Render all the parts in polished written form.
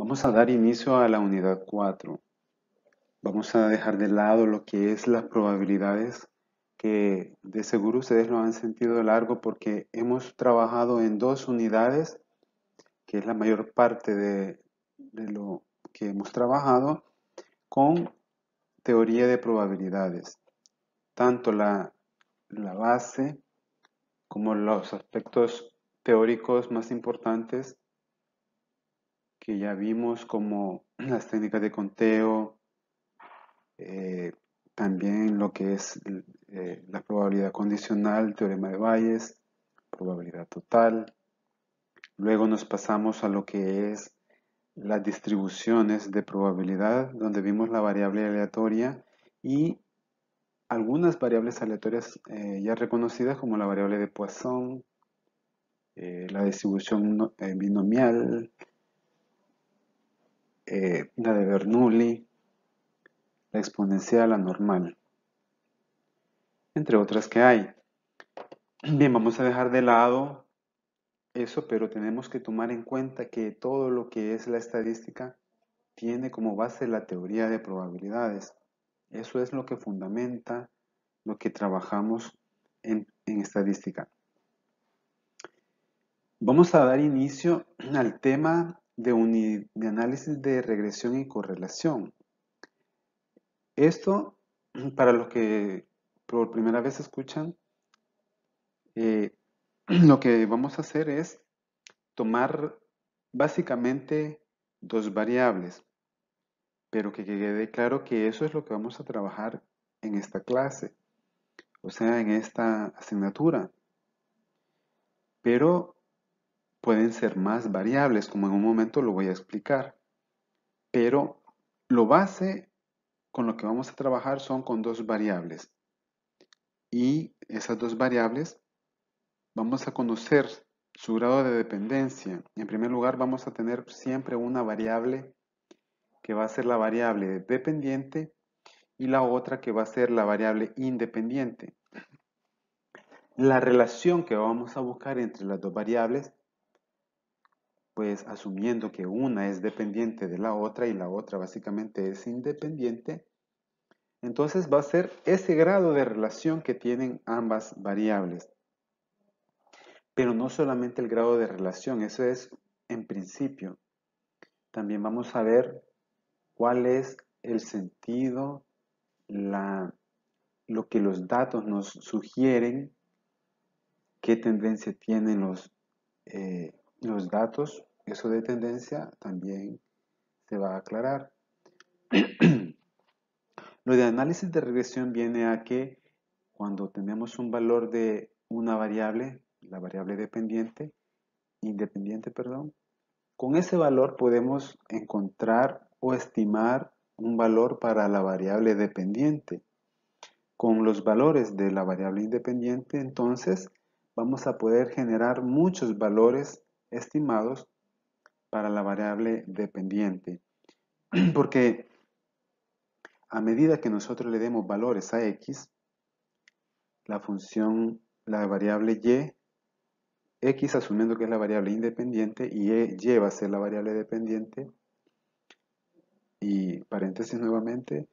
Vamos a dar inicio a la unidad 4. Vamos a dejar de lado lo que es las probabilidades, que de seguro ustedes lo han sentido largo porque hemos trabajado en dos unidades, que es la mayor parte de lo que hemos trabajado, con teoría de probabilidades. Tanto la base como los aspectos teóricos más importantes que ya vimos, como las técnicas de conteo, eh, también lo que es la probabilidad condicional, teorema de Bayes, probabilidad total. Luego nos pasamos a lo que es las distribuciones de probabilidad, donde vimos la variable aleatoria y algunas variables aleatorias ya reconocidas, como la variable de Poisson, la distribución binomial, la de Bernoulli, la exponencial, la normal, entre otras que hay. Bien, vamos a dejar de lado eso, pero tenemos que tomar en cuenta que todo lo que es la estadística tiene como base la teoría de probabilidades. Eso es lo que fundamenta lo que trabajamos en estadística. Vamos a dar inicio al tema de análisis de regresión y correlación. Esto, para los que por primera vez escuchan, lo que vamos a hacer es tomar básicamente dos variables, pero que quede claro que eso es lo que vamos a trabajar en esta clase, o sea, en esta asignatura. Pero pueden ser más variables, como en un momento lo voy a explicar. Pero lo base con lo que vamos a trabajar son con dos variables. Y esas dos variables vamos a conocer su grado de dependencia. En primer lugar, vamos a tener siempre una variable que va a ser la variable dependiente y la otra que va a ser la variable independiente. La relación que vamos a buscar entre las dos variables, pues asumiendo que una es dependiente de la otra y la otra básicamente es independiente, entonces va a ser ese grado de relación que tienen ambas variables. Pero no solamente el grado de relación, eso es en principio. También vamos a ver cuál es el sentido, lo que los datos nos sugieren, qué tendencia tienen los datos. Eso de tendencia también se va a aclarar. Lo de análisis de regresión viene a que cuando tenemos un valor de una variable, la variable independiente, perdón, con ese valor podemos encontrar o estimar un valor para la variable dependiente. Con los valores de la variable independiente, entonces, vamos a poder generar muchos valores estimados para la variable dependiente. Porque a medida que nosotros le demos valores a x, la función, la variable y, x asumiendo que es la variable independiente y y va a ser la variable dependiente, y paréntesis nuevamente,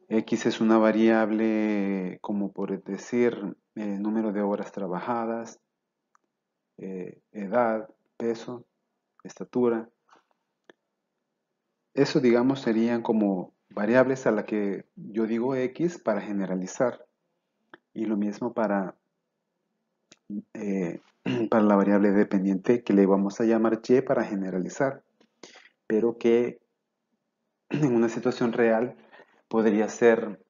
x es una variable como por decir número de horas trabajadas, edad, peso, estatura. Eso, digamos, serían como variables a la que yo digo x para generalizar. Y lo mismo eh, para la variable dependiente que le vamos a llamar y para generalizar. Pero que en una situación real podría ser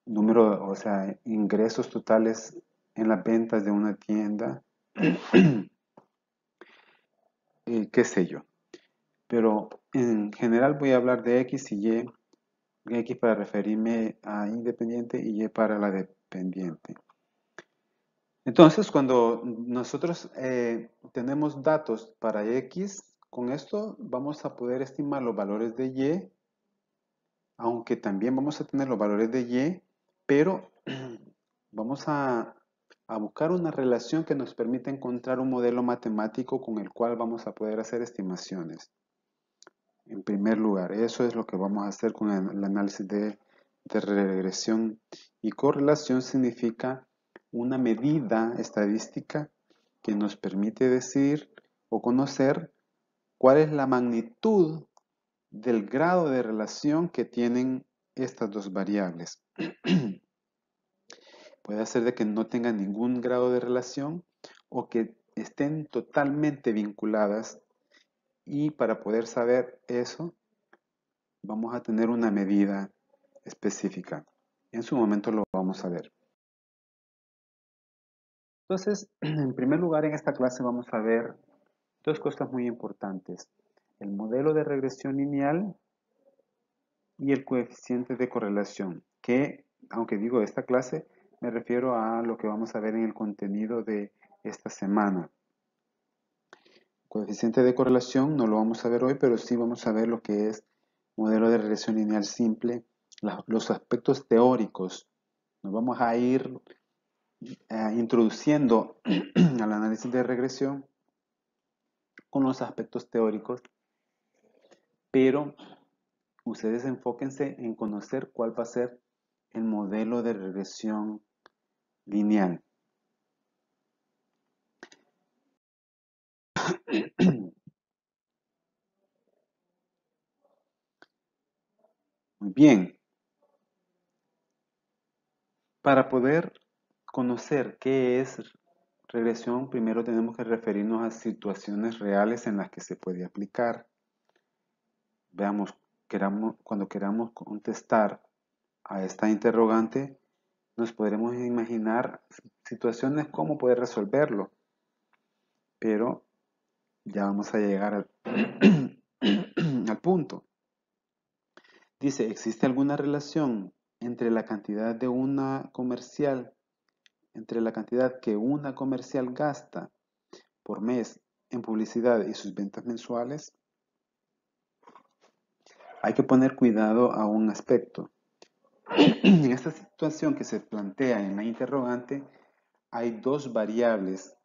número, o sea, ingresos totales en las ventas de una tienda, qué sé yo. Pero en general voy a hablar de X y Y, X para referirme a independiente y Y para la dependiente. Entonces, cuando nosotros tenemos datos para X, con esto vamos a poder estimar los valores de Y, aunque también vamos a tener los valores de Y, pero vamos a buscar una relación que nos permita encontrar un modelo matemático con el cual vamos a poder hacer estimaciones. En primer lugar, eso es lo que vamos a hacer con el análisis de regresión. Y correlación significa una medida estadística que nos permite decir o conocer cuál es la magnitud del grado de relación que tienen estas dos variables. Puede ser de que no tengan ningún grado de relación o que estén totalmente vinculadas, y para poder saber eso vamos a tener una medida específica. En su momento lo vamos a ver. Entonces, en primer lugar, en esta clase vamos a ver dos cosas muy importantes: el modelo de regresión lineal y el coeficiente de correlación, que, aunque digo esta clase, me refiero a lo que vamos a ver en el contenido de esta semana. Coeficiente de correlación no lo vamos a ver hoy, pero sí vamos a ver lo que es modelo de regresión lineal simple, los aspectos teóricos. Nos vamos a ir introduciendo al análisis de regresión con los aspectos teóricos, pero ustedes enfóquense en conocer cuál va a ser el modelo de regresión lineal. Muy bien. Para poder conocer qué es regresión, primero tenemos que referirnos a situaciones reales en las que se puede aplicar. Veamos, cuando queramos contestar a esta interrogante, nos podremos imaginar situaciones cómo poder resolverlo, pero ya vamos a llegar al punto. Dice, ¿existe alguna relación entre la cantidad que una comercial gasta por mes en publicidad y sus ventas mensuales? Hay que poner cuidado a un aspecto. En esta situación que se plantea en la interrogante, hay dos variables.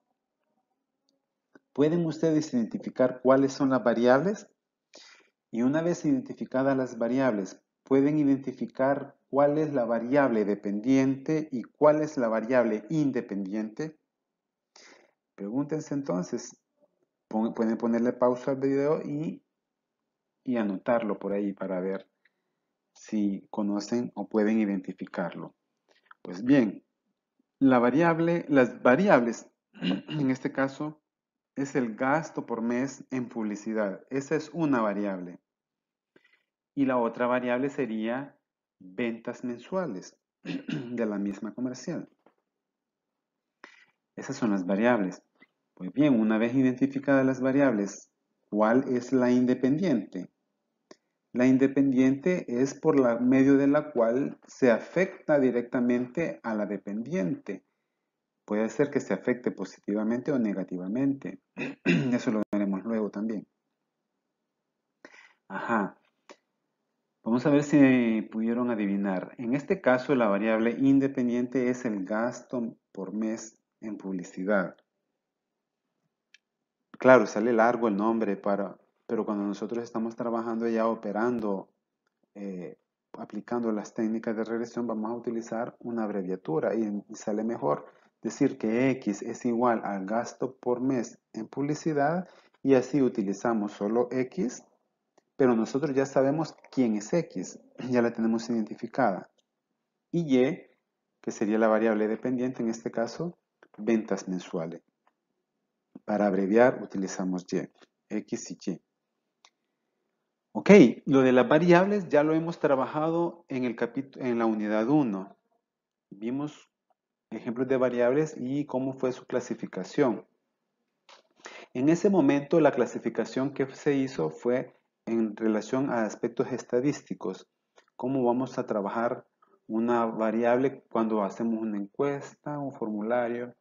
¿Pueden ustedes identificar cuáles son las variables? Y una vez identificadas las variables, ¿pueden identificar cuál es la variable dependiente y cuál es la variable independiente? Pregúntense entonces. Pueden ponerle pausa al video y anotarlo por ahí para ver si conocen o pueden identificarlo. Pues bien, las variables en este caso es el gasto por mes en publicidad. Esa es una variable. Y la otra variable sería ventas mensuales de la misma comercial. Esas son las variables. Pues bien, una vez identificadas las variables, ¿cuál es la independiente? La independiente es por medio de la cual se afecta directamente a la dependiente. Puede ser que se afecte positivamente o negativamente. Eso lo veremos luego también. Ajá. Vamos a ver si pudieron adivinar. En este caso, la variable independiente es el gasto por mes en publicidad. Claro, sale largo el nombre, pero cuando nosotros estamos trabajando ya operando, aplicando las técnicas de regresión, vamos a utilizar una abreviatura y sale mejor decir que X es igual al gasto por mes en publicidad, y así utilizamos solo X, pero nosotros ya sabemos quién es X, ya la tenemos identificada. Y Y, que sería la variable dependiente, en este caso, ventas mensuales. Para abreviar utilizamos Y, X y Y. Ok, lo de las variables ya lo hemos trabajado en la unidad 1. Vimos ejemplos de variables y cómo fue su clasificación. En ese momento la clasificación que se hizo fue en relación a aspectos estadísticos. Cómo vamos a trabajar una variable cuando hacemos una encuesta, un formulario.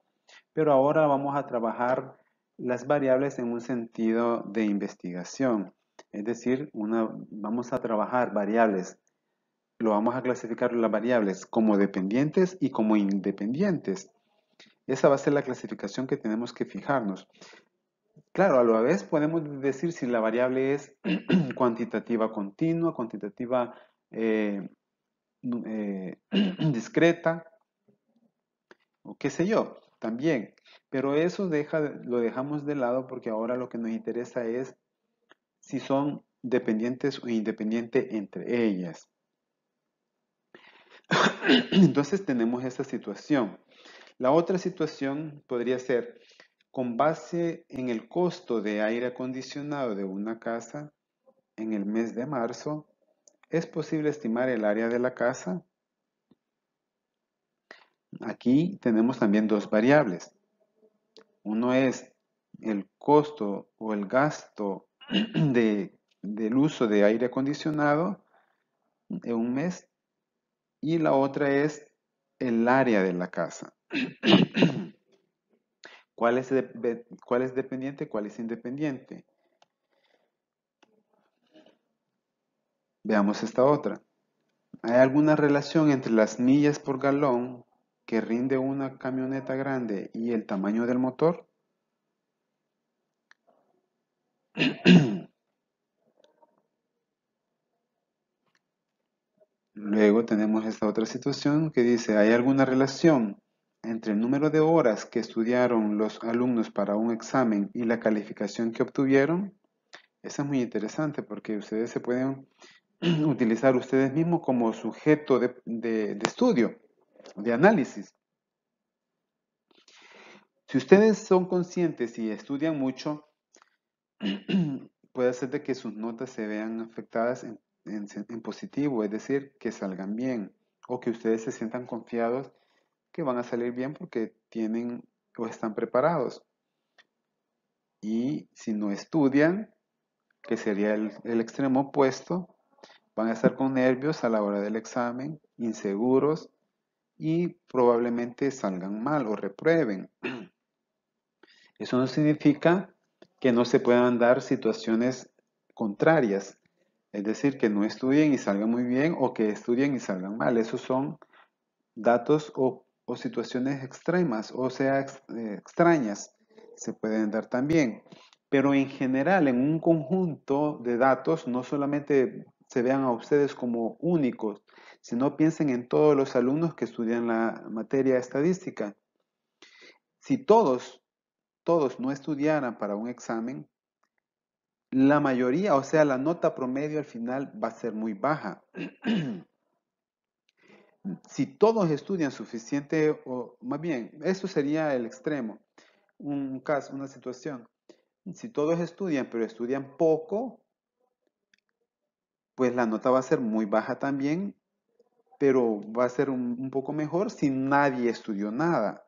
Pero ahora vamos a trabajar las variables en un sentido de investigación. Es decir, vamos a trabajar variables. Lo vamos a clasificar las variables como dependientes y como independientes. Esa va a ser la clasificación que tenemos que fijarnos. Claro, a la vez podemos decir si la variable es cuantitativa continua, cuantitativa eh, discreta, o qué sé yo, también. Pero eso lo dejamos de lado porque ahora lo que nos interesa es si son dependientes o independientes entre ellas. Entonces tenemos esta situación. La otra situación podría ser, con base en el costo de aire acondicionado de una casa en el mes de marzo, ¿es posible estimar el área de la casa? Aquí tenemos también dos variables. Uno es el costo o el gasto del uso de aire acondicionado en un mes y la otra es el área de la casa. ¿Cuál es dependiente? ¿Cuál es independiente? Veamos esta otra. ¿Hay alguna relación entre las millas por galón que rinde una camioneta grande y el tamaño del motor? Luego tenemos esta otra situación que dice, ¿hay alguna relación entre el número de horas que estudiaron los alumnos para un examen y la calificación que obtuvieron? Esa es muy interesante porque ustedes se pueden utilizar ustedes mismos como sujeto de estudio, de análisis. Si ustedes son conscientes y estudian mucho, puede ser de que sus notas se vean afectadas en positivo, es decir, que salgan bien, o que ustedes se sientan confiados que van a salir bien porque tienen o están preparados. Y si no estudian, que sería el extremo opuesto, van a estar con nervios a la hora del examen, inseguros y probablemente salgan mal o reprueben. Eso no significa que no se puedan dar situaciones contrarias, es decir, que no estudien y salgan muy bien o que estudien y salgan mal. Esos son datos o situaciones extremas, o sea, extrañas, se pueden dar también. Pero en general, en un conjunto de datos, no solamente se vean a ustedes como únicos, sino piensen en todos los alumnos que estudian la materia estadística. Si todos no estudiaran para un examen, la mayoría, o sea, la nota promedio al final va a ser muy baja. Si todos estudian suficiente, o más bien, eso sería el extremo, un caso, una situación. Si todos estudian, pero estudian poco, pues la nota va a ser muy baja también, pero va a ser un poco mejor si nadie estudió nada.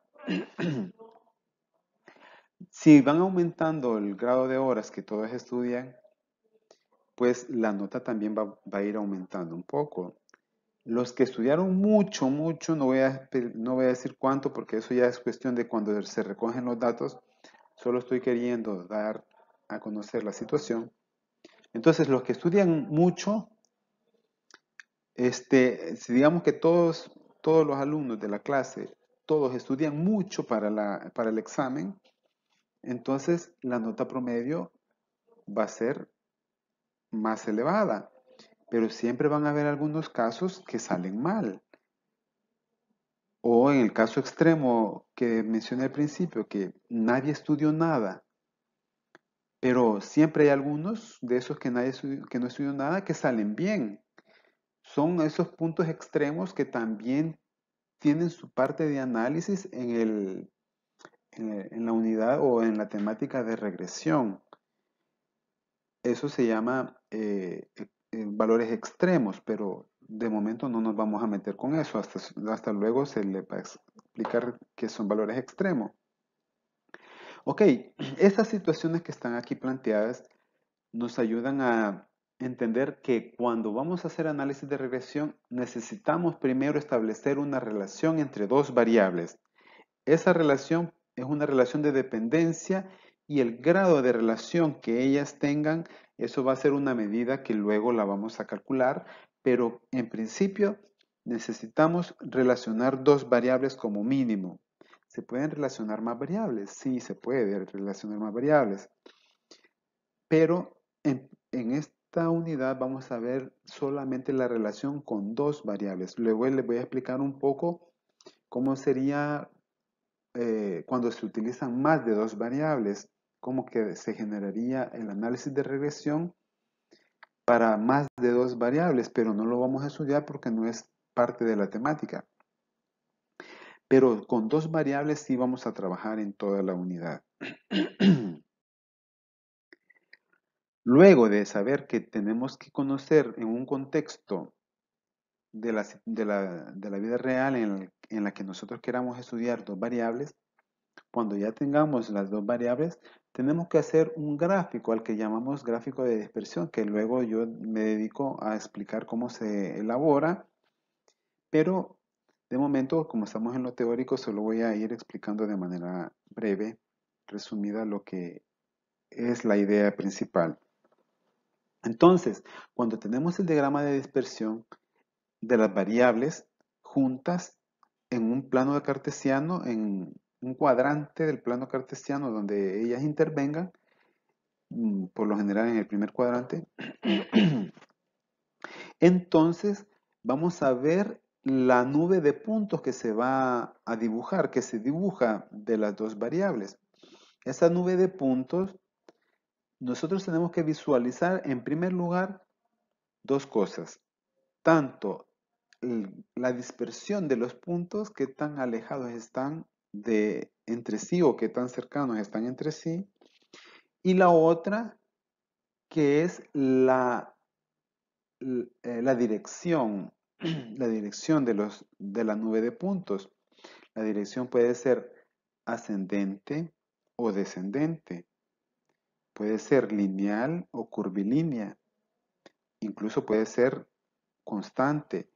Si van aumentando el grado de horas que todos estudian, pues la nota también va a ir aumentando un poco. Los que estudiaron mucho, mucho, no voy a decir cuánto porque eso ya es cuestión de cuando se recogen los datos, solo estoy queriendo dar a conocer la situación. Entonces, los que estudian mucho, si digamos que todos los alumnos de la clase, todos estudian mucho para el examen, entonces la nota promedio va a ser más elevada, pero siempre van a haber algunos casos que salen mal. O en el caso extremo que mencioné al principio, que nadie estudió nada, pero siempre hay algunos de esos que no estudió nada que salen bien. Son esos puntos extremos que también tienen su parte de análisis en la unidad o en la temática de regresión. Eso se llama valores extremos, pero de momento no nos vamos a meter con eso. Hasta luego se le va a explicar qué son valores extremos. Ok, estas situaciones que están aquí planteadas nos ayudan a entender que cuando vamos a hacer análisis de regresión necesitamos primero establecer una relación entre dos variables. Esa relación es una relación de dependencia y el grado de relación que ellas tengan, eso va a ser una medida que luego la vamos a calcular, pero en principio necesitamos relacionar dos variables como mínimo. ¿Se pueden relacionar más variables? Sí, se puede relacionar más variables. Pero en esta unidad vamos a ver solamente la relación con dos variables. Luego les voy a explicar un poco cómo sería cuando se utilizan más de dos variables, cómo que se generaría el análisis de regresión para más de dos variables, pero no lo vamos a estudiar porque no es parte de la temática. Pero con dos variables sí vamos a trabajar en toda la unidad. Luego de saber que tenemos que conocer en un contexto de la vida real en la que nosotros queramos estudiar dos variables, cuando ya tengamos las dos variables, tenemos que hacer un gráfico al que llamamos gráfico de dispersión, que luego yo me dedico a explicar cómo se elabora, pero de momento, como estamos en lo teórico, solo voy a ir explicando de manera breve, resumida, lo que es la idea principal. Entonces, cuando tenemos el diagrama de dispersión de las variables juntas en un plano cartesiano, en un cuadrante del plano cartesiano donde ellas intervengan, por lo general en el primer cuadrante, entonces vamos a ver la nube de puntos que se va a dibujar, que se dibuja de las dos variables. Esa nube de puntos, nosotros tenemos que visualizar en primer lugar dos cosas. Tanto la dispersión de los puntos, qué tan alejados están de entre sí o qué tan cercanos están entre sí. Y la otra, que es la dirección, la dirección de la nube de puntos. La dirección puede ser ascendente o descendente. Puede ser lineal o curvilínea. Incluso puede ser constante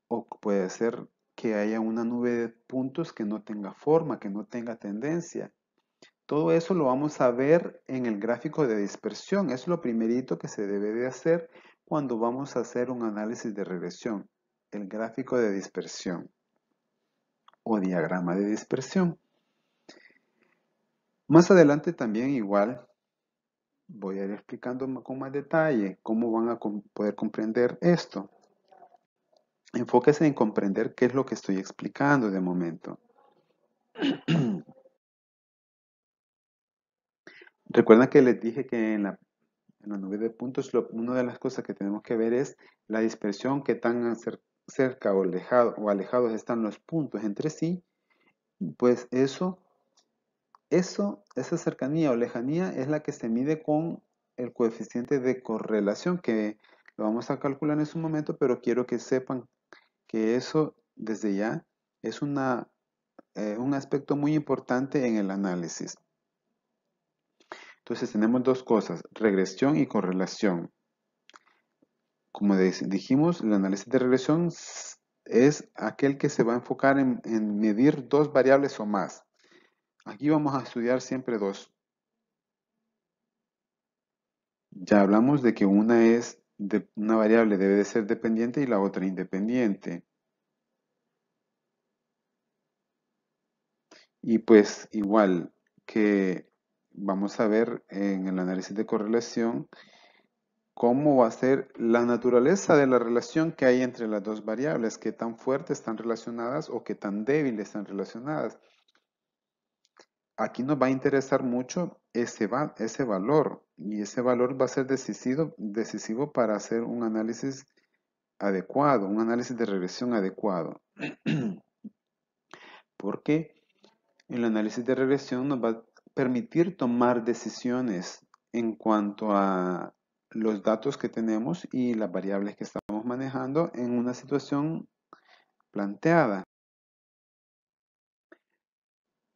o puede ser que haya una nube de puntos que no tenga forma, que no tenga tendencia. Todo eso lo vamos a ver en el gráfico de dispersión. Es lo primerito que se debe de hacer cuando vamos a hacer un análisis de regresión. El gráfico de dispersión o diagrama de dispersión. Más adelante también igual voy a ir explicando con más detalle cómo van a poder comprender esto. Enfóquese en comprender qué es lo que estoy explicando de momento. Recuerdan que les dije que en la nube de puntos, una de las cosas que tenemos que ver es la dispersión, qué tan cerca o alejados están los puntos entre sí. Pues esa cercanía o lejanía es la que se mide con el coeficiente de correlación, que lo vamos a calcular en su momento, pero quiero que sepan que eso desde ya es un aspecto muy importante en el análisis. Entonces tenemos dos cosas, regresión y correlación. Como dijimos, el análisis de regresión es aquel que se va a enfocar en medir dos variables o más. Aquí vamos a estudiar siempre dos. Ya hablamos de que una variable debe de ser dependiente y la otra independiente. Y pues igual que vamos a ver en el análisis de correlación cómo va a ser la naturaleza de la relación que hay entre las dos variables, qué tan fuertes están relacionadas o qué tan débiles están relacionadas. Aquí nos va a interesar mucho ese valor y ese valor va a ser decisivo para hacer un análisis adecuado, un análisis de regresión adecuado. Porque el análisis de regresión nos va a permitir tomar decisiones en cuanto a los datos que tenemos y las variables que estamos manejando en una situación planteada.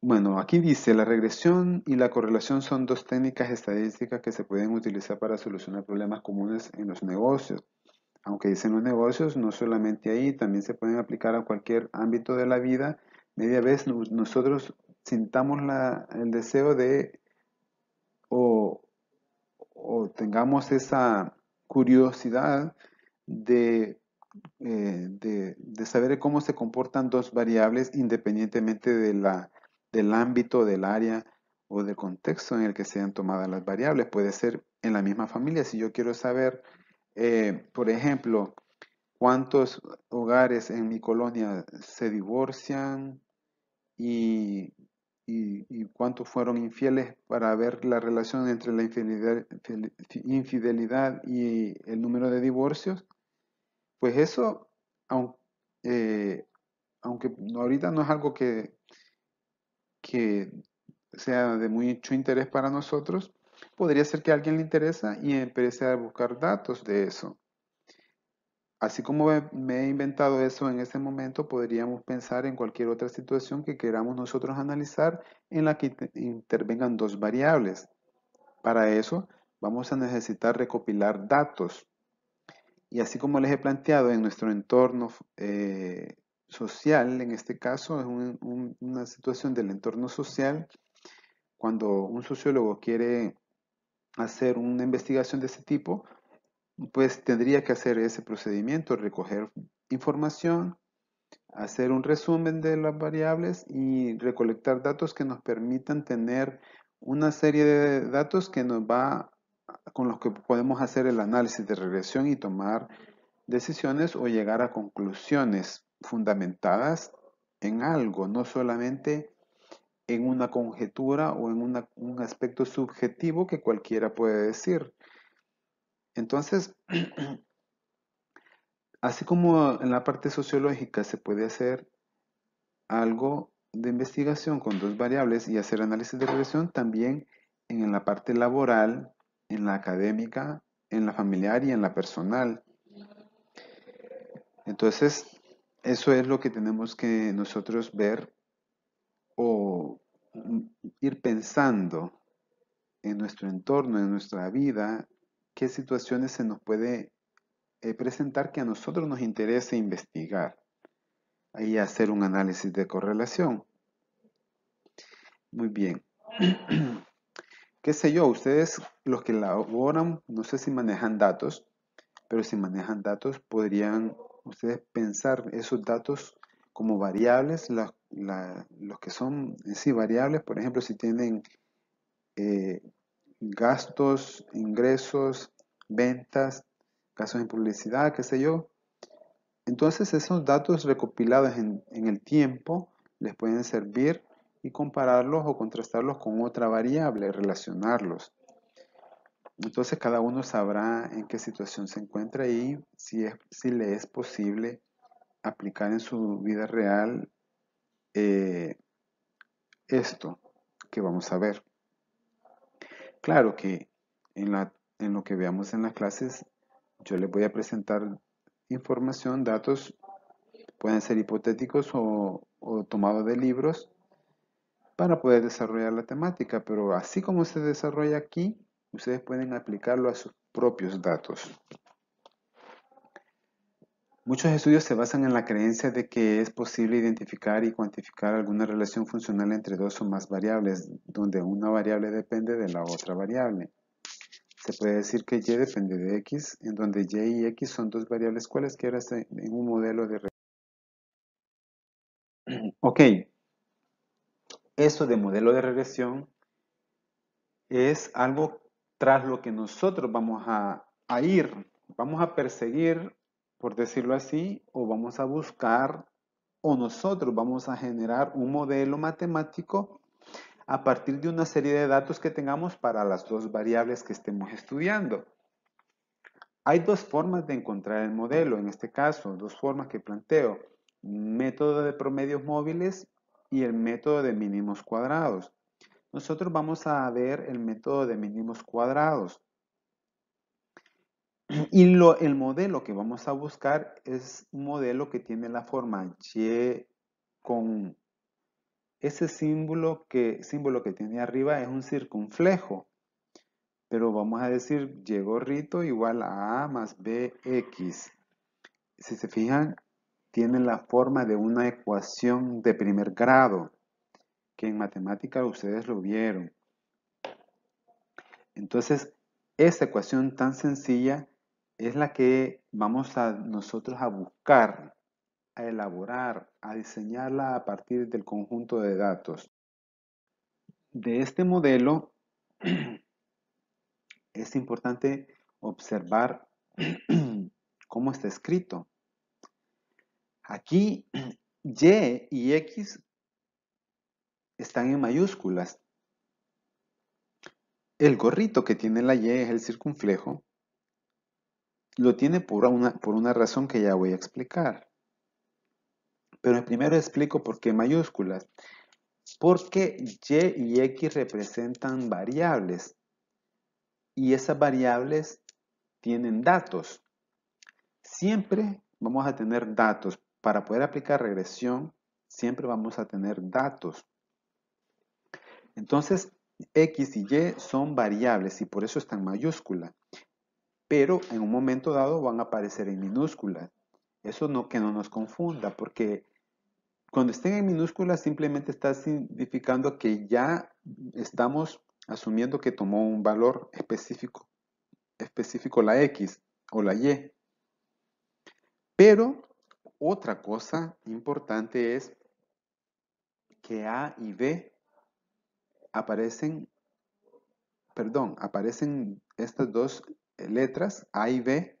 Bueno, aquí dice, la regresión y la correlación son dos técnicas estadísticas que se pueden utilizar para solucionar problemas comunes en los negocios. Aunque dicen los negocios, no solamente ahí, también se pueden aplicar a cualquier ámbito de la vida. Media vez nosotros sintamos el deseo de o, o tengamos esa curiosidad de saber cómo se comportan dos variables independientemente del ámbito, del área o del contexto en el que sean tomadas las variables. Puede ser en la misma familia. Si yo quiero saber, por ejemplo, cuántos hogares en mi colonia se divorcian y, y cuántos fueron infieles para ver la relación entre la infidelidad y el número de divorcios, pues eso, aun- eh, aunque ahorita no es algo que sea de mucho interés para nosotros, podría ser que a alguien le interesa y empiece a buscar datos de eso. Así como me he inventado eso en este momento, podríamos pensar en cualquier otra situación que queramos nosotros analizar en la que intervengan dos variables. Para eso vamos a necesitar recopilar datos. Y así como les he planteado en nuestro entorno social, en este caso es una situación del entorno social, cuando un sociólogo quiere hacer una investigación de ese tipo, pues tendría que hacer ese procedimiento, recoger información, hacer un resumen de las variables y recolectar datos que nos permitan tener una serie de datos que con los que podemos hacer el análisis de regresión y tomar decisiones o llegar a conclusiones fundamentadas en algo, no solamente en una conjetura o en un aspecto subjetivo que cualquiera puede decir. Entonces, así como en la parte sociológica se puede hacer algo de investigación con dos variables y hacer análisis de regresión, también en la parte laboral, en la académica, en la familiar y en la personal. Entonces, eso es lo que tenemos que nosotros ver o ir pensando en nuestro entorno, en nuestra vida, qué situaciones se nos puede presentar que a nosotros nos interese investigar y hacer un análisis de correlación. Muy bien. ¿Qué sé yo? Ustedes, los que elaboran, no sé si manejan datos, pero si manejan datos, podrían ustedes pensar esos datos como variables, los que son en sí variables, por ejemplo, si tienen eh, gastos, ingresos, ventas, gastos en publicidad, qué sé yo. Entonces esos datos recopilados en el tiempo les pueden servir y compararlos o contrastarlos con otra variable, relacionarlos. Entonces cada uno sabrá en qué situación se encuentra y si le es posible aplicar en su vida real eh, esto que vamos a ver. Claro que en lo que veamos en las clases, yo les voy a presentar información, datos, pueden ser hipotéticos o tomados de libros para poder desarrollar la temática, pero así como se desarrolla aquí, ustedes pueden aplicarlo a sus propios datos. Muchos estudios se basan en la creencia de que es posible identificar y cuantificar alguna relación funcional entre dos o más variables, donde una variable depende de la otra variable. Se puede decir que Y depende de X, en donde Y y X son dos variables cualesquiera en un modelo de... Ok, eso de modelo de regresión es algo tras lo que nosotros vamos a ir, vamos a perseguir, por decirlo así, o vamos a buscar, o nosotros vamos a generar un modelo matemático a partir de una serie de datos que tengamos para las dos variables que estemos estudiando. Hay dos formas de encontrar el modelo, en este caso, dos formas que planteo, método de promedios móviles y el método de mínimos cuadrados. Nosotros vamos a ver el método de mínimos cuadrados. Y el modelo que vamos a buscar es un modelo que tiene la forma Y con ese símbolo que tiene arriba es un circunflejo. Pero vamos a decir Y gorrito igual a A más BX. Si se fijan, tiene la forma de una ecuación de primer grado, que en matemática ustedes lo vieron. Entonces, esta ecuación tan sencilla es la que vamos a nosotros a buscar, a elaborar, a diseñarla a partir del conjunto de datos. de este modelo es importante observar cómo está escrito. Aquí Y y X están en mayúsculas. El gorrito que tiene la Y es el circunflejo. Lo tiene por una razón que ya voy a explicar. Pero primero explico por qué mayúsculas. Porque Y y X representan variables. Y esas variables tienen datos. Siempre vamos a tener datos. Para poder aplicar regresión, siempre vamos a tener datos. Entonces, X y Y son variables y por eso están en mayúscula. Pero en un momento dado van a aparecer en minúsculas. Eso no, que no nos confunda, porque cuando estén en minúsculas simplemente está significando que ya estamos asumiendo que tomó un valor específico la X o la Y. Pero otra cosa importante es que A y B aparecen estas dos letras, A y B,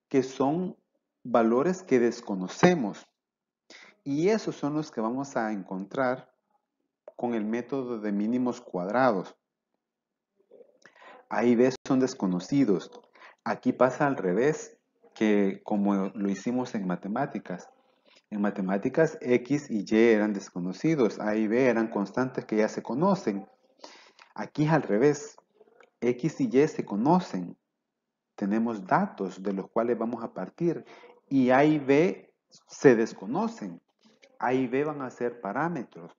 que son valores que desconocemos. Y esos son los que vamos a encontrar con el método de mínimos cuadrados. A y B son desconocidos. Aquí pasa al revés, que como lo hicimos en matemáticas. En matemáticas X y Y eran desconocidos, A y B eran constantes que ya se conocen. Aquí es al revés. X y Y se conocen. Tenemos datos de los cuales vamos a partir. Y A y B se desconocen. A y B van a ser parámetros.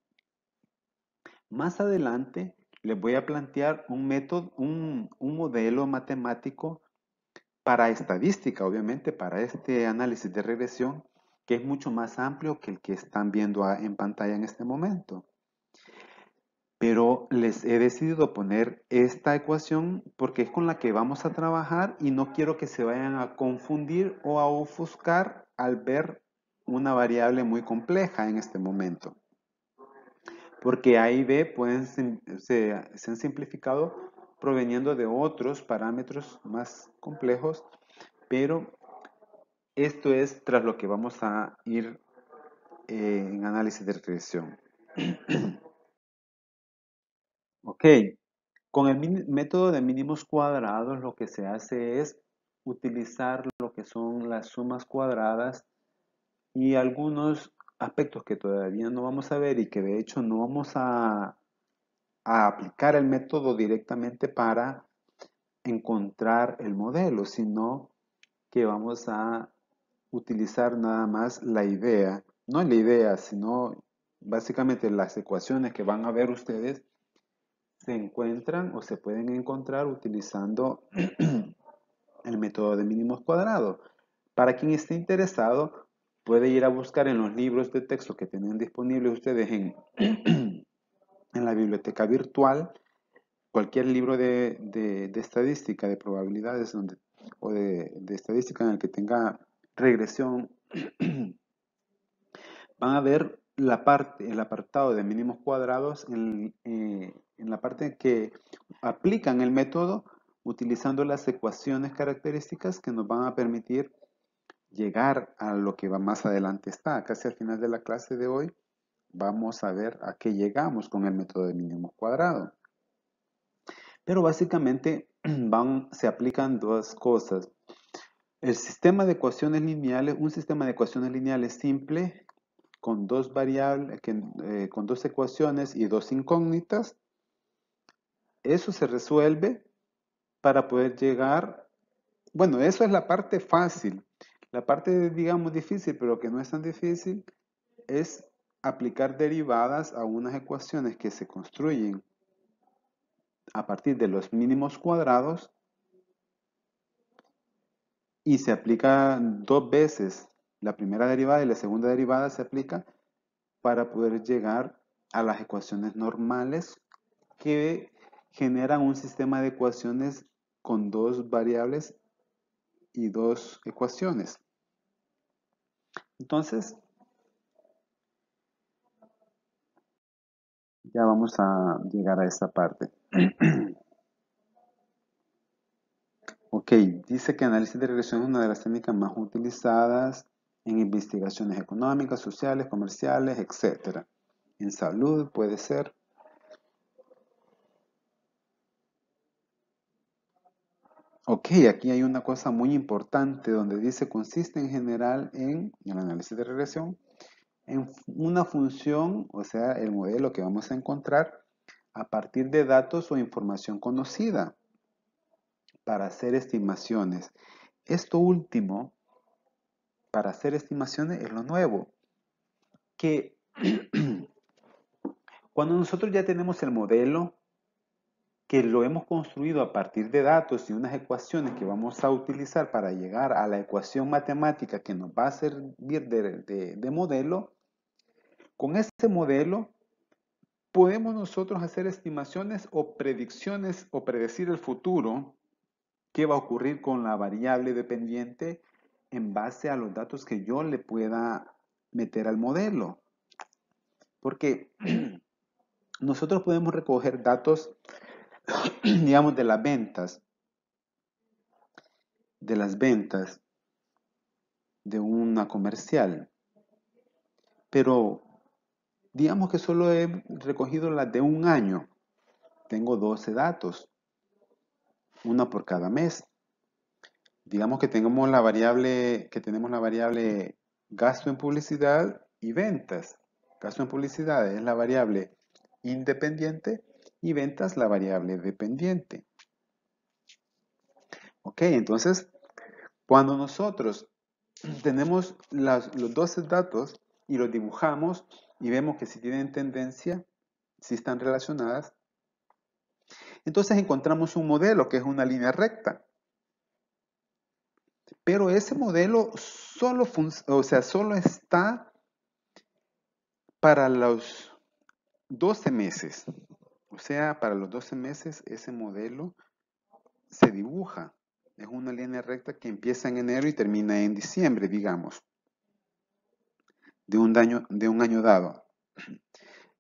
Más adelante les voy a plantear un método, un modelo matemático para estadística, obviamente, para este análisis de regresión, que es mucho más amplio que el que están viendo en pantalla en este momento. Pero les he decidido poner esta ecuación porque es con la que vamos a trabajar y no quiero que se vayan a confundir o a ofuscar al ver una variable muy compleja en este momento. Porque A y B se han simplificado proveniendo de otros parámetros más complejos, pero esto es tras lo que vamos a ir en análisis de regresión. Ok, con el método de mínimos cuadrados lo que se hace es utilizar lo que son las sumas cuadradas y algunos aspectos que todavía no vamos a ver y que de hecho no vamos a aplicar el método directamente para encontrar el modelo, sino que vamos a utilizar nada más la idea, no la idea, sino básicamente las ecuaciones que van a ver ustedes se encuentran o se pueden encontrar utilizando el método de mínimos cuadrados. Para quien esté interesado, puede ir a buscar en los libros de texto que tienen disponibles ustedes en la biblioteca virtual cualquier libro de estadística, de probabilidades o de estadística en el que tenga regresión, van a ver el apartado de mínimos cuadrados en la parte que aplican el método utilizando las ecuaciones características que nos van a permitir llegar a lo que va más adelante está. Casi al final de la clase de hoy vamos a ver a qué llegamos con el método de mínimos cuadrados. Pero básicamente se aplican dos cosas. El sistema de ecuaciones lineales, un sistema de ecuaciones lineales simple con dos variables, con dos ecuaciones y dos incógnitas, eso se resuelve para poder llegar, bueno, eso es la parte fácil. La parte, digamos, difícil, pero que no es tan difícil, es aplicar derivadas a unas ecuaciones que se construyen a partir de los mínimos cuadrados y se aplica dos veces. La primera derivada y la segunda derivada se aplica para poder llegar a las ecuaciones normales que generan un sistema de ecuaciones con dos variables y dos ecuaciones. Entonces, Ya vamos a llegar a esta parte. Ok, dice que análisis de regresión es una de las técnicas más utilizadas en investigaciones económicas, sociales, comerciales, etc. En salud puede ser. Ok, aquí hay una cosa muy importante donde dice consiste en general en el análisis de regresión en una función, o sea, el modelo que vamos a encontrar a partir de datos o información conocida para hacer estimaciones. Esto último, para hacer estimaciones, es lo nuevo, que cuando nosotros ya tenemos el modelo, que lo hemos construido a partir de datos y unas ecuaciones que vamos a utilizar para llegar a la ecuación matemática que nos va a servir de modelo, con ese modelo podemos nosotros hacer estimaciones o predicciones o predecir el futuro, qué va a ocurrir con la variable dependiente en base a los datos que yo le pueda meter al modelo. Porque nosotros podemos recoger datos, digamos, de las ventas de una comercial, pero digamos que solo he recogido las de un año. Tengo 12 datos, una por cada mes. Digamos que tenemos la variable gasto en publicidad y ventas. Gasto en publicidad es la variable independiente y ventas la variable dependiente. Ok, entonces cuando nosotros tenemos los 12 datos y los dibujamos y vemos que si tienen tendencia, si están relacionadas, entonces encontramos un modelo que es una línea recta. Pero ese modelo solo está para los 12 meses. O sea, para los 12 meses ese modelo se dibuja. Es una línea recta que empieza en enero y termina en diciembre, digamos, de un año dado.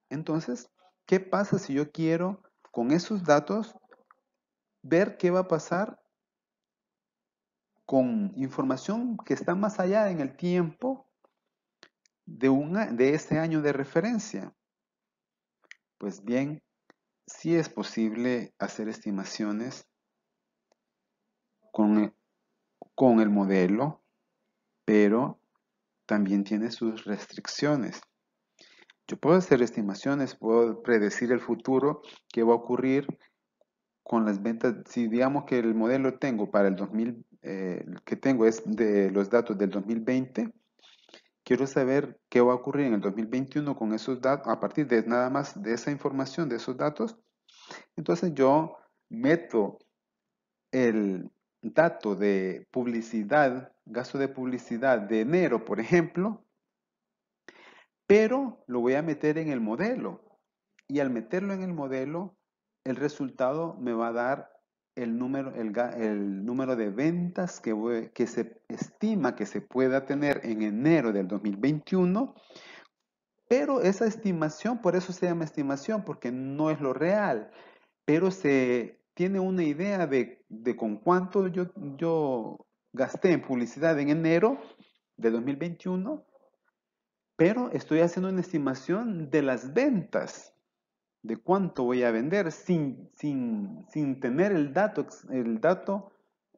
Entonces, ¿qué pasa si yo quiero con esos datos ver qué va a pasar con información que está más allá en el tiempo de ese año de referencia? Pues bien, sí es posible hacer estimaciones con con el modelo, pero también tiene sus restricciones. Yo puedo hacer estimaciones, puedo predecir el futuro, qué va a ocurrir con las ventas. Si digamos que el modelo tengo para el 2000, que tengo es de los datos del 2020, quiero saber qué va a ocurrir en el 2021 con esos datos, a partir de nada más de esa información, de esos datos. Entonces yo meto el dato de publicidad, gasto de publicidad de enero, por ejemplo, pero lo voy a meter en el modelo. Y al meterlo en el modelo, el resultado me va a dar el número de ventas que se estima que se pueda tener en enero del 2021, pero esa estimación, por eso se llama estimación, porque no es lo real, pero se tiene una idea de con cuánto yo gasté en publicidad en enero de 2021, pero estoy haciendo una estimación de las ventas, de cuánto voy a vender sin tener el dato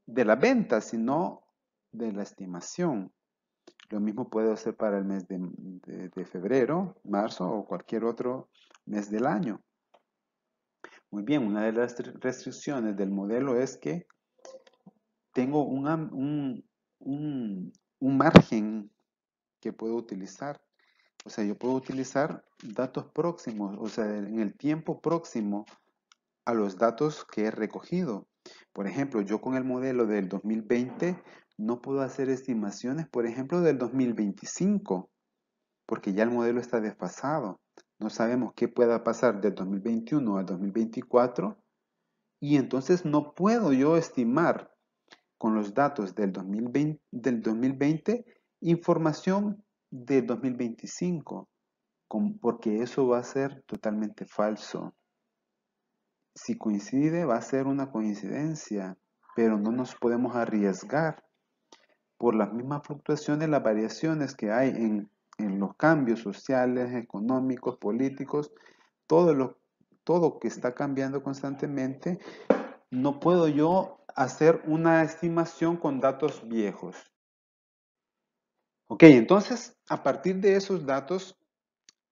de la venta, sino de la estimación. Lo mismo puedo hacer para el mes de febrero, marzo o cualquier otro mes del año. Muy bien, una de las restricciones del modelo es que tengo un margen que puedo utilizar. O sea, yo puedo utilizar datos próximos, o sea, en el tiempo próximo a los datos que he recogido. Por ejemplo, yo con el modelo del 2020 no puedo hacer estimaciones, por ejemplo, del 2025, porque ya el modelo está desfasado. No sabemos qué pueda pasar del 2021 al 2024 y entonces no puedo yo estimar con los datos del 2020 información del 2025. porque eso va a ser totalmente falso. Si coincide, va a ser una coincidencia, pero no nos podemos arriesgar por las mismas fluctuaciones, las variaciones que hay en los cambios sociales, económicos, políticos, todo que está cambiando constantemente. No puedo yo hacer una estimación con datos viejos. Ok, entonces, a partir de esos datos,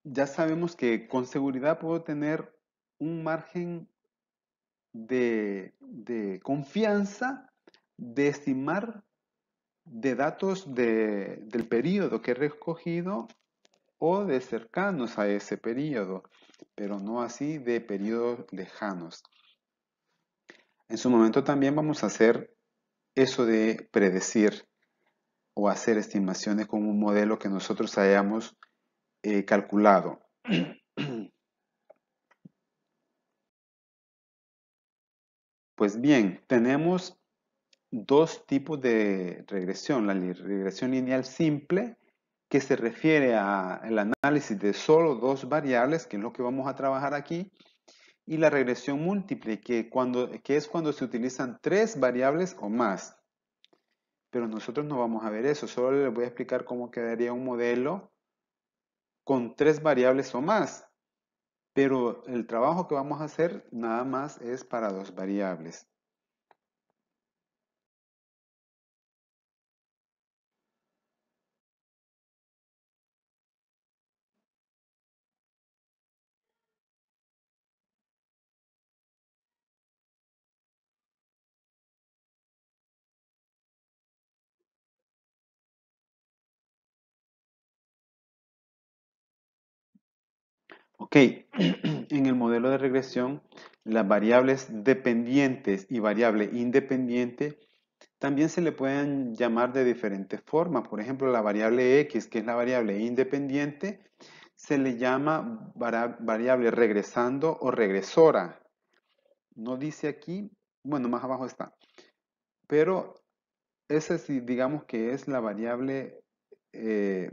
ya sabemos que con seguridad puedo tener un margen de confianza de estimar de datos del periodo que he recogido o de cercanos a ese periodo, pero no así de periodos lejanos. En su momento también vamos a hacer eso de predecir o hacer estimaciones con un modelo que nosotros hayamos calculado. Pues bien, tenemos dos tipos de regresión. La regresión lineal simple, que se refiere al análisis de solo dos variables, que es lo que vamos a trabajar aquí, y la regresión múltiple, que es cuando se utilizan tres variables o más. Pero nosotros no vamos a ver eso, solo les voy a explicar cómo quedaría un modelo con tres variables o más. Pero el trabajo que vamos a hacer nada más es para dos variables. Ok, en el modelo de regresión, las variables dependientes y variable independiente también se le pueden llamar de diferentes formas. Por ejemplo, la variable x, que es la variable independiente, se le llama variable regresando o regresora. No dice aquí, bueno, más abajo está, pero esa sí, digamos que es la variable, eh,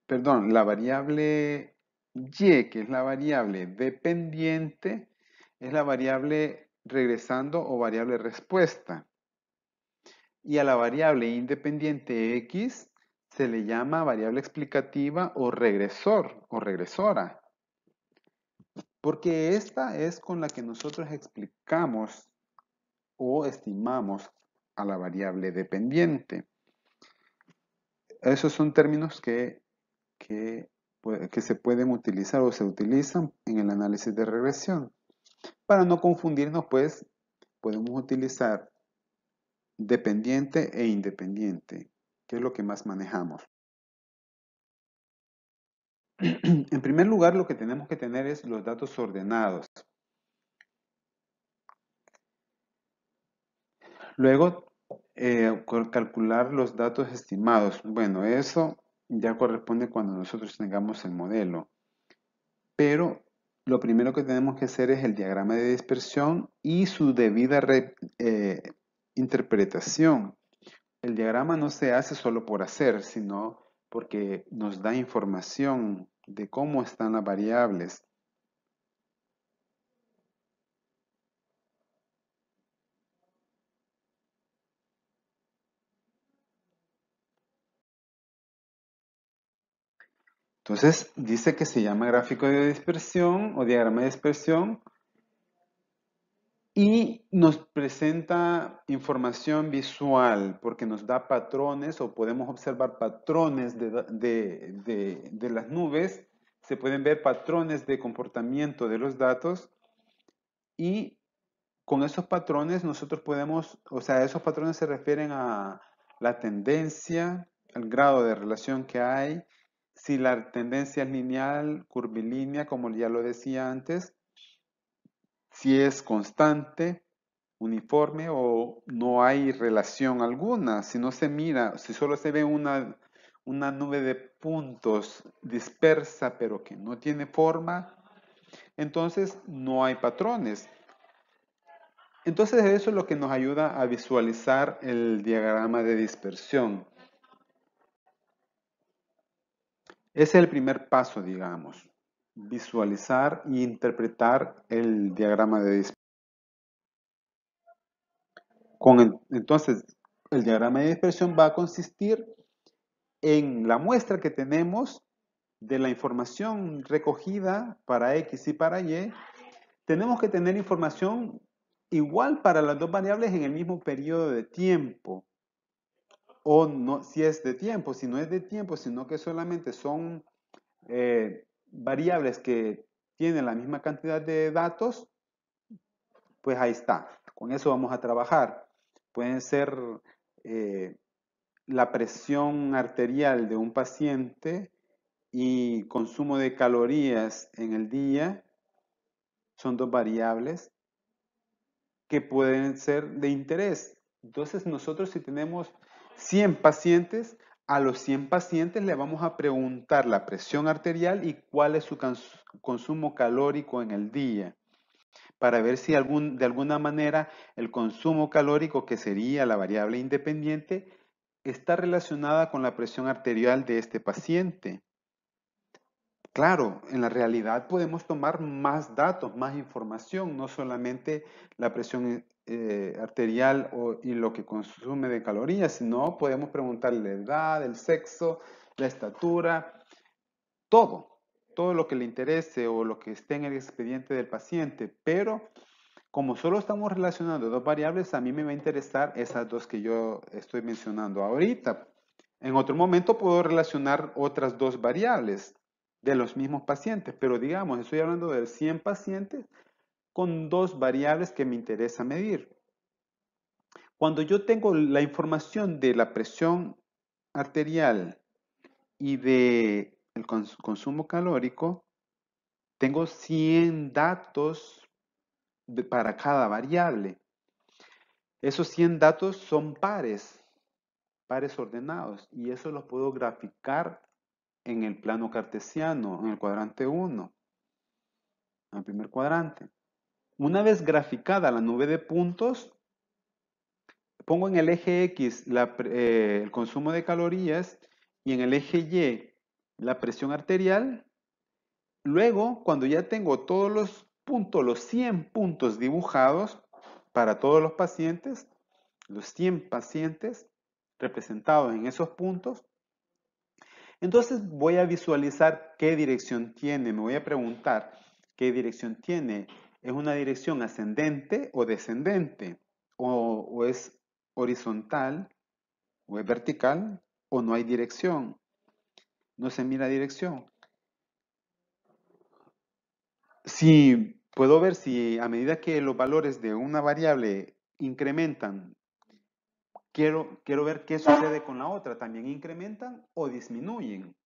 perdón, la variable y, que es la variable dependiente, es la variable regresando o variable respuesta. Y a la variable independiente x se le llama variable explicativa o regresor o regresora. Porque esta es con la que nosotros explicamos o estimamos a la variable dependiente. Esos son términos que se pueden utilizar o se utilizan en el análisis de regresión. Para no confundirnos, pues, podemos utilizar dependiente e independiente, que es lo que más manejamos. En primer lugar, lo que tenemos que tener es los datos ordenados. Luego, calcular los datos estimados. Bueno, eso ya corresponde cuando nosotros tengamos el modelo. Pero lo primero que tenemos que hacer es el diagrama de dispersión y su debida interpretación. El diagrama no se hace solo por hacer, sino porque nos da información de cómo están las variables. Entonces, dice que se llama gráfico de dispersión o diagrama de dispersión y nos presenta información visual porque nos da patrones o podemos observar patrones de las nubes, se pueden ver patrones de comportamiento de los datos y con esos patrones nosotros podemos, o sea, esos patrones se refieren a la tendencia, el grado de relación que hay, si la tendencia es lineal, curvilínea, como ya lo decía antes, si es constante, uniforme o no hay relación alguna. Si no se mira, si solo se ve una nube de puntos dispersa pero que no tiene forma, entonces no hay patrones. Entonces eso es lo que nos ayuda a visualizar el diagrama de dispersión. Ese es el primer paso, digamos. visualizar e interpretar el diagrama de dispersión. Entonces, el diagrama de dispersión va a consistir en la muestra que tenemos de la información recogida para X y para Y. Tenemos que tener información igual para las dos variables en el mismo periodo de tiempo. O no, si es de tiempo, si no es de tiempo, sino que solamente son variables que tienen la misma cantidad de datos, pues ahí está. Con eso vamos a trabajar. Pueden ser la presión arterial de un paciente y consumo de calorías en el día. Son dos variables que pueden ser de interés. Entonces nosotros si tenemos 100 pacientes, a los 100 pacientes le vamos a preguntar la presión arterial y cuál es su consumo calórico en el día, para ver si de alguna manera el consumo calórico, que sería la variable independiente, está relacionada con la presión arterial de este paciente. Claro, en la realidad podemos tomar más datos, más información, no solamente la presión arterial y lo que consume de calorías, sino podemos preguntarle la edad, el sexo, la estatura, todo lo que le interese o lo que esté en el expediente del paciente. Pero como solo estamos relacionando dos variables, a mí me va a interesar esas dos que yo estoy mencionando ahorita. En otro momento puedo relacionar otras dos variables de los mismos pacientes, pero digamos, estoy hablando de 100 pacientes con dos variables que me interesa medir. Cuando yo tengo la información de la presión arterial y de el consumo calórico, tengo 100 datos para cada variable. Esos 100 datos son pares ordenados, y eso los puedo graficar en el plano cartesiano, en el cuadrante 1, en el primer cuadrante. Una vez graficada la nube de puntos, pongo en el eje X el consumo de calorías y en el eje Y la presión arterial. Luego, cuando ya tengo todos los puntos, los 100 puntos dibujados para todos los pacientes, los 100 pacientes representados en esos puntos, entonces voy a visualizar qué dirección tiene. Me voy a preguntar qué dirección tiene. ¿Es una dirección ascendente o descendente? ¿O es horizontal? ¿O es vertical? ¿O no hay dirección? No se mira dirección. Si puedo ver si a medida que los valores de una variable incrementan, quiero ver qué sucede con la otra. ¿También incrementan o disminuyen?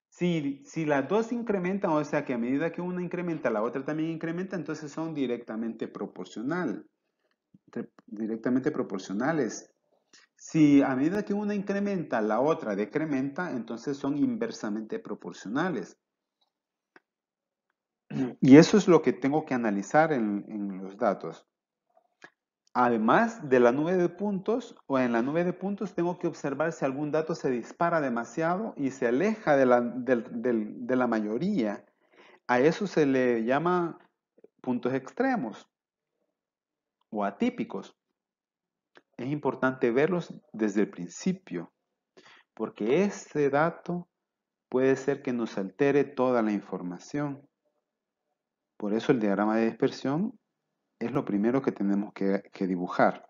Si las dos incrementan, o sea que a medida que una incrementa, la otra también incrementa, entonces son directamente proporcionales. Si a medida que una incrementa, la otra decrementa, entonces son inversamente proporcionales. Y eso es lo que tengo que analizar en los datos. Además de la nube de puntos, o en la nube de puntos tengo que observar si algún dato se dispara demasiado y se aleja de la mayoría. A eso se le llama puntos extremos o atípicos. Es importante verlos desde el principio, porque ese dato puede ser que nos altere toda la información. Por eso el diagrama de dispersión es lo primero que tenemos que dibujar.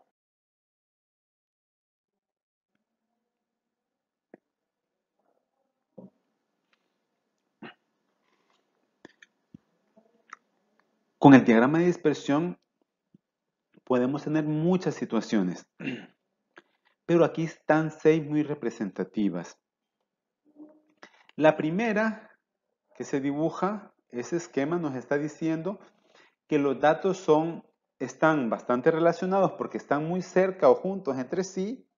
Con el diagrama de dispersión podemos tener muchas situaciones, pero aquí están 6 muy representativas. La primera que se dibuja, ese esquema nos está diciendo que los datos están bastante relacionados porque están muy cerca o juntos entre sí.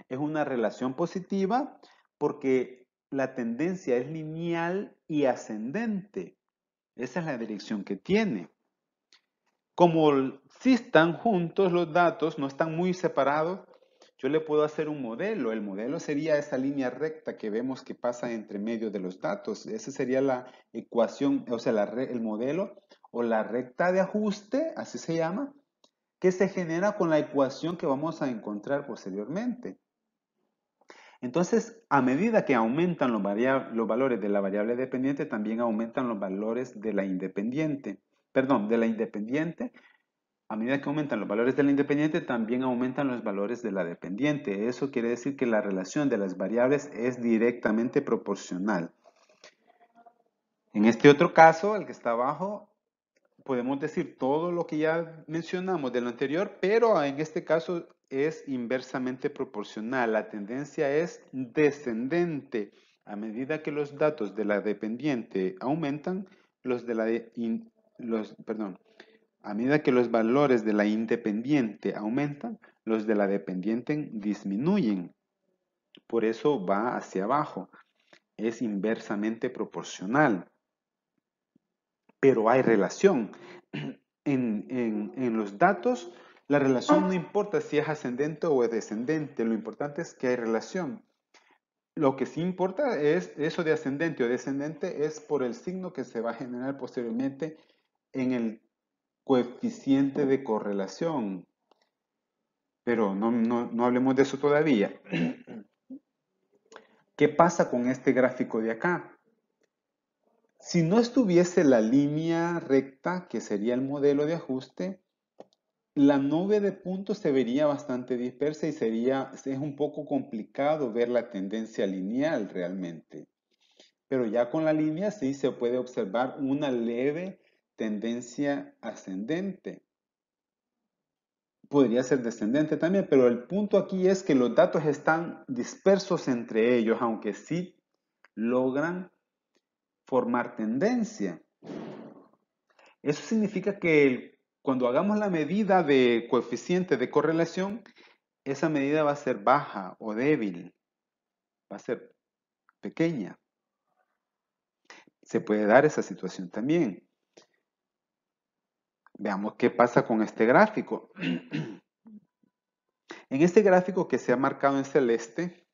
Es una relación positiva porque la tendencia es lineal y ascendente. Esa es la dirección que tiene. Como sí están juntos los datos, no están muy separados, yo le puedo hacer un modelo. El modelo sería esa línea recta que vemos que pasa entre medio de los datos. Esa sería la ecuación, o sea, el modelo o la recta de ajuste, así se llama, que se genera con la ecuación que vamos a encontrar posteriormente. Entonces, a medida que aumentan los valores de la variable dependiente, también aumentan los valores de la independiente. Perdón, de la independiente. A medida que aumentan los valores de la independiente, también aumentan los valores de la dependiente. Eso quiere decir que la relación de las variables es directamente proporcional. En este otro caso, el que está abajo, podemos decir todo lo que ya mencionamos de lo anterior, pero en este caso es inversamente proporcional. La tendencia es descendente. A medida que los datos de la dependiente aumentan, a medida que los valores de la independiente aumentan, los de la dependiente disminuyen. Por eso va hacia abajo. Es inversamente proporcional. Pero hay relación. En los datos, la relación no importa si es ascendente o es descendente, lo importante es que hay relación. Lo que sí importa es eso de ascendente o descendente, es por el signo que se va a generar posteriormente en el coeficiente de correlación. Pero no hablemos de eso todavía. ¿Qué pasa con este gráfico de acá? Si no estuviese la línea recta, que sería el modelo de ajuste, la nube de puntos se vería bastante dispersa y es un poco complicado ver la tendencia lineal realmente. Pero ya con la línea sí se puede observar una leve tendencia ascendente. Podría ser descendente también, pero el punto aquí es que los datos están dispersos entre ellos, aunque sí logran formar tendencia. Eso significa que cuando hagamos la medida de coeficiente de correlación, esa medida va a ser baja o débil, va a ser pequeña. Se puede dar esa situación también. Veamos qué pasa con este gráfico. En este gráfico que se ha marcado en celeste,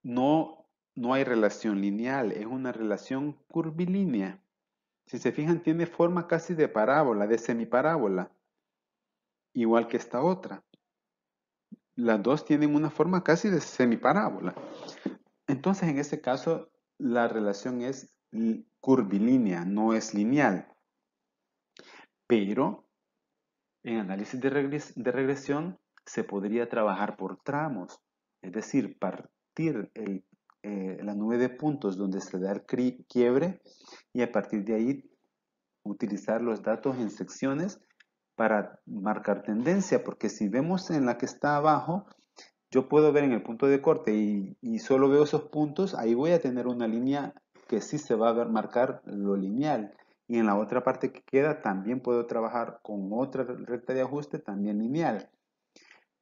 no hay relación lineal, es una relación curvilínea. Si se fijan, tiene forma casi de parábola, de semiparábola, igual que esta otra. Las dos tienen una forma casi de semiparábola. Entonces, en este caso, la relación es curvilínea, no es lineal. Pero en análisis de regresión se podría trabajar por tramos, es decir, partir la nube de puntos donde se da el quiebre y a partir de ahí utilizar los datos en secciones para marcar tendencia, porque si vemos en la que está abajo, yo puedo ver en el punto de corte y solo veo esos puntos, ahí voy a tener una línea que sí se va a ver marcar lo lineal. Y en la otra parte que queda también puedo trabajar con otra recta de ajuste también lineal.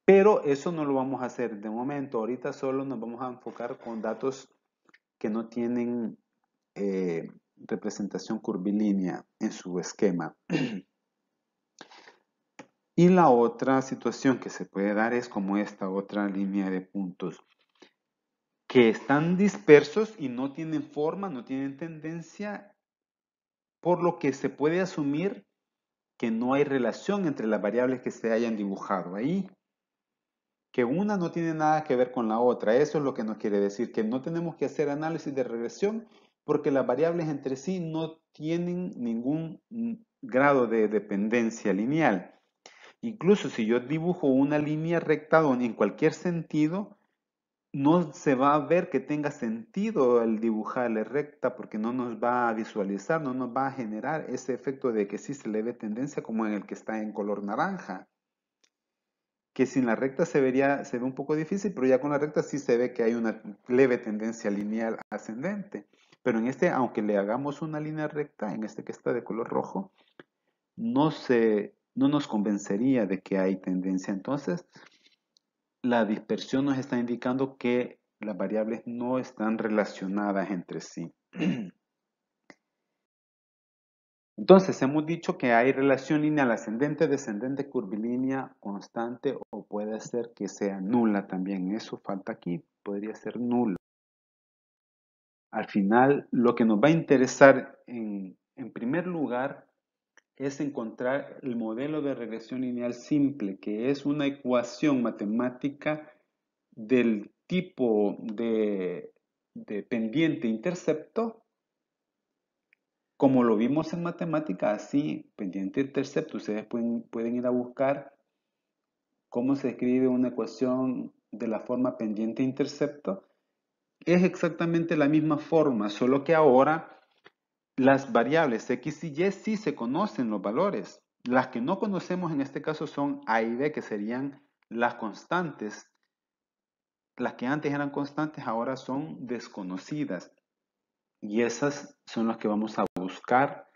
Pero eso no lo vamos a hacer de momento. Ahorita solo nos vamos a enfocar con datos que no tienen representación curvilínea en su esquema. Y la otra situación que se puede dar es como esta otra línea de puntos, que están dispersos y no tienen forma, no tienen tendencia, por lo que se puede asumir que no hay relación entre las variables que se hayan dibujado ahí, que una no tiene nada que ver con la otra. Eso es lo que nos quiere decir, que no tenemos que hacer análisis de regresión porque las variables entre sí no tienen ningún grado de dependencia lineal. Incluso si yo dibujo una línea recta en cualquier sentido, no se va a ver que tenga sentido el dibujarle recta porque no nos va a visualizar, no nos va a generar ese efecto de que sí se le ve tendencia como en el que está en color naranja. Que sin la recta se ve un poco difícil, pero ya con la recta sí se ve que hay una leve tendencia lineal ascendente. Pero en este, aunque le hagamos una línea recta, en este que está de color rojo, no nos convencería de que hay tendencia. Entonces, la dispersión nos está indicando que las variables no están relacionadas entre sí. Entonces, hemos dicho que hay relación lineal ascendente, descendente, curvilínea, constante o puede ser que sea nula también. Eso falta aquí, podría ser nula. Al final, lo que nos va a interesar en primer lugar es encontrar el modelo de regresión lineal simple, que es una ecuación matemática del tipo de pendiente-intercepto, como lo vimos en matemática, así, pendiente-intercepto. Ustedes pueden ir a buscar cómo se escribe una ecuación de la forma pendiente-intercepto. Es exactamente la misma forma, solo que ahora las variables x y y sí se conocen los valores. Las que no conocemos en este caso son a y b, que serían las constantes. Las que antes eran constantes ahora son desconocidas. Y esas son las que vamos a buscar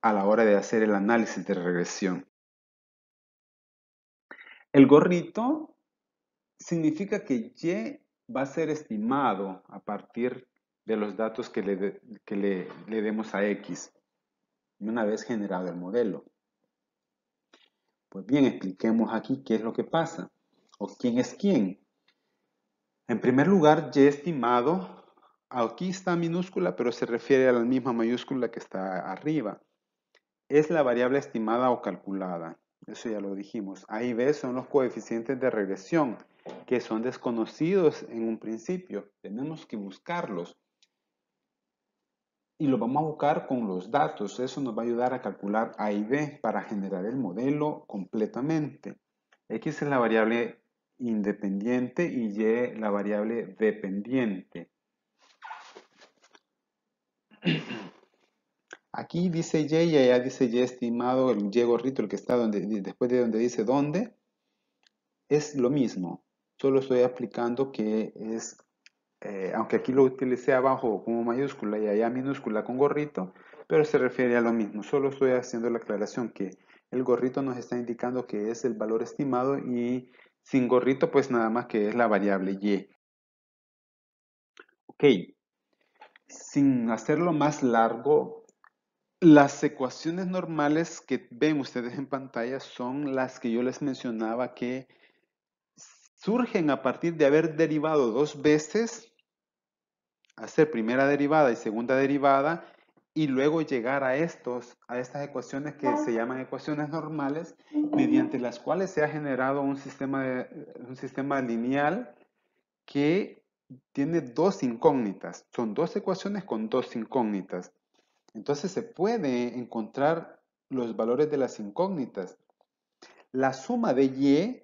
a la hora de hacer el análisis de regresión. El gorrito significa que y va a ser estimado a partir de los datos que le demos a x, una vez generado el modelo. Pues bien, expliquemos aquí qué es lo que pasa o quién es quién. En primer lugar, y estimado, aquí está minúscula, pero se refiere a la misma mayúscula que está arriba. Es la variable estimada o calculada. Eso ya lo dijimos. A y B son los coeficientes de regresión, que son desconocidos en un principio. Tenemos que buscarlos. Y lo vamos a buscar con los datos. Eso nos va a ayudar a calcular A y B para generar el modelo completamente. X es la variable independiente y Y la variable dependiente. Aquí dice Y y allá dice Y estimado, el Y gorrito, el que está después de donde dice dónde, es lo mismo. Solo estoy aplicando que es, aunque aquí lo utilicé abajo como mayúscula y allá minúscula con gorrito, pero se refiere a lo mismo. Solo estoy haciendo la aclaración que el gorrito nos está indicando que es el valor estimado y sin gorrito pues nada más que es la variable Y. Ok, sin hacerlo más largo, las ecuaciones normales que ven ustedes en pantalla son las que yo les mencionaba que surgen a partir de haber derivado dos veces, hacer primera derivada y segunda derivada, y luego llegar a estas ecuaciones que se llaman ecuaciones normales, mediante las cuales se ha generado un sistema lineal que tiene dos incógnitas. Son dos ecuaciones con dos incógnitas. Entonces se puede encontrar los valores de las incógnitas. La suma de y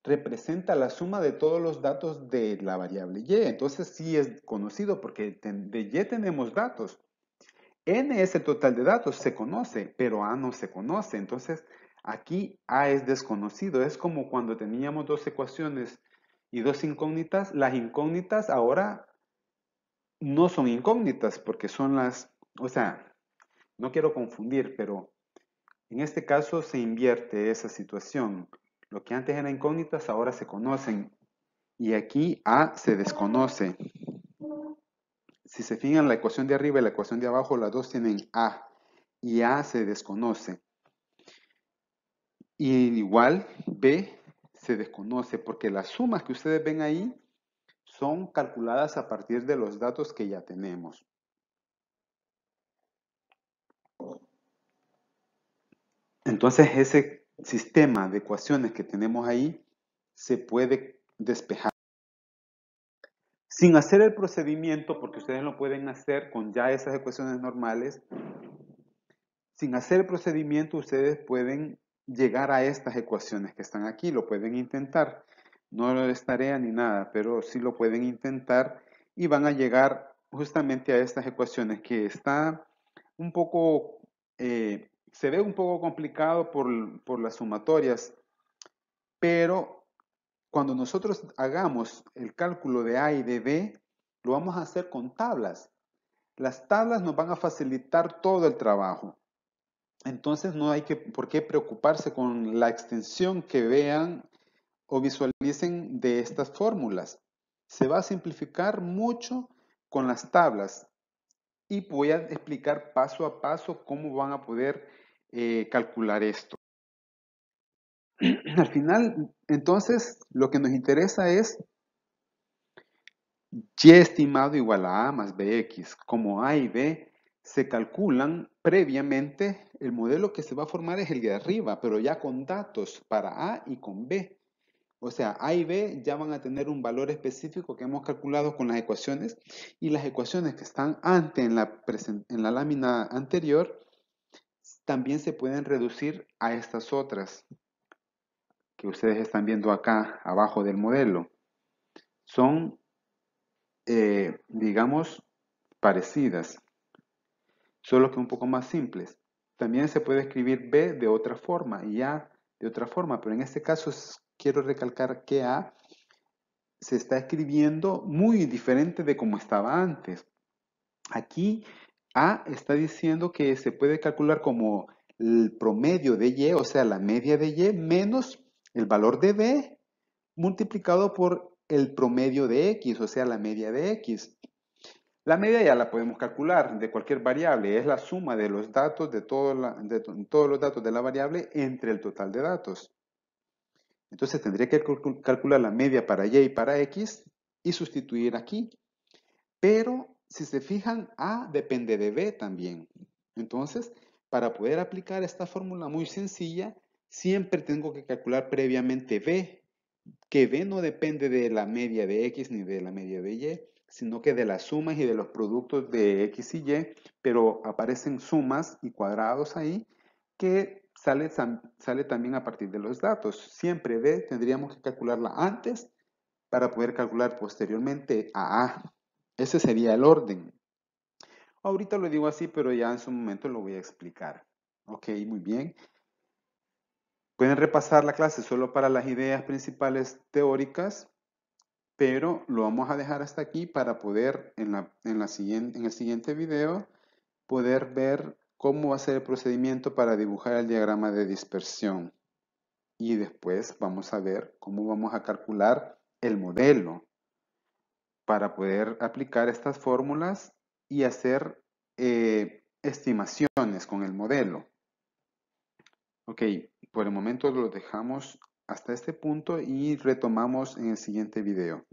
representa la suma de todos los datos de la variable y. Entonces sí es conocido porque de y tenemos datos. N es el total de datos, se conoce, pero A no se conoce. Entonces aquí A es desconocido. Es como cuando teníamos dos ecuaciones y dos incógnitas. Las incógnitas ahora no son incógnitas porque son o sea, no quiero confundir, pero en este caso se invierte esa situación. Lo que antes eran incógnitas ahora se conocen y aquí A se desconoce. Si se fijan la ecuación de arriba y la ecuación de abajo, las dos tienen A y A se desconoce. Y igual B se desconoce porque las sumas que ustedes ven ahí son calculadas a partir de los datos que ya tenemos. Entonces ese sistema de ecuaciones que tenemos ahí se puede despejar. Sin hacer el procedimiento, porque ustedes lo pueden hacer con ya esas ecuaciones normales, sin hacer el procedimiento ustedes pueden llegar a estas ecuaciones que están aquí, lo pueden intentar. No es tarea ni nada, pero sí lo pueden intentar y van a llegar justamente a estas ecuaciones que está un poco, se ve un poco complicado por las sumatorias, pero cuando nosotros hagamos el cálculo de A y de B, lo vamos a hacer con tablas. Las tablas nos van a facilitar todo el trabajo. Entonces no hay por qué preocuparse con la extensión que vean o visualicen de estas fórmulas. Se va a simplificar mucho con las tablas. y voy a explicar paso a paso cómo van a poder calcular esto. Al final, entonces, lo que nos interesa es y estimado igual a A más BX. Como A y B se calculan previamente, el modelo que se va a formar es el de arriba, pero ya con datos para A y con B. O sea, A y B ya van a tener un valor específico que hemos calculado con las ecuaciones, y las ecuaciones que están antes en la lámina anterior también se pueden reducir a estas otras que ustedes están viendo acá abajo del modelo. Son, digamos, parecidas, solo que un poco más simples. También se puede escribir B de otra forma y A de otra forma, pero en este caso quiero recalcar que A se está escribiendo muy diferente de como estaba antes. Aquí A está diciendo que se puede calcular como el promedio de Y, o sea, la media de Y, menos el valor de B multiplicado por el promedio de X, o sea, la media de X. La media ya la podemos calcular de cualquier variable, es la suma de los datos de todos los datos de la variable entre el total de datos. Entonces tendría que calcular la media para Y y para X y sustituir aquí. Pero si se fijan, A depende de B también. Entonces, para poder aplicar esta fórmula muy sencilla, siempre tengo que calcular previamente B, que B no depende de la media de X ni de la media de Y, sino que de las sumas y de los productos de X y Y, pero aparecen sumas y cuadrados ahí que sale también a partir de los datos. Siempre B tendríamos que calcularla antes para poder calcular posteriormente a A. Ese sería el orden. Ahorita lo digo así, pero ya en su momento lo voy a explicar. Ok, muy bien. Pueden repasar la clase solo para las ideas principales teóricas, pero lo vamos a dejar hasta aquí para poder en el siguiente video poder ver cómo va a ser el procedimiento para dibujar el diagrama de dispersión. Y después vamos a ver cómo vamos a calcular el modelo para poder aplicar estas fórmulas y hacer estimaciones con el modelo. Ok, por el momento lo dejamos hasta este punto y retomamos en el siguiente video.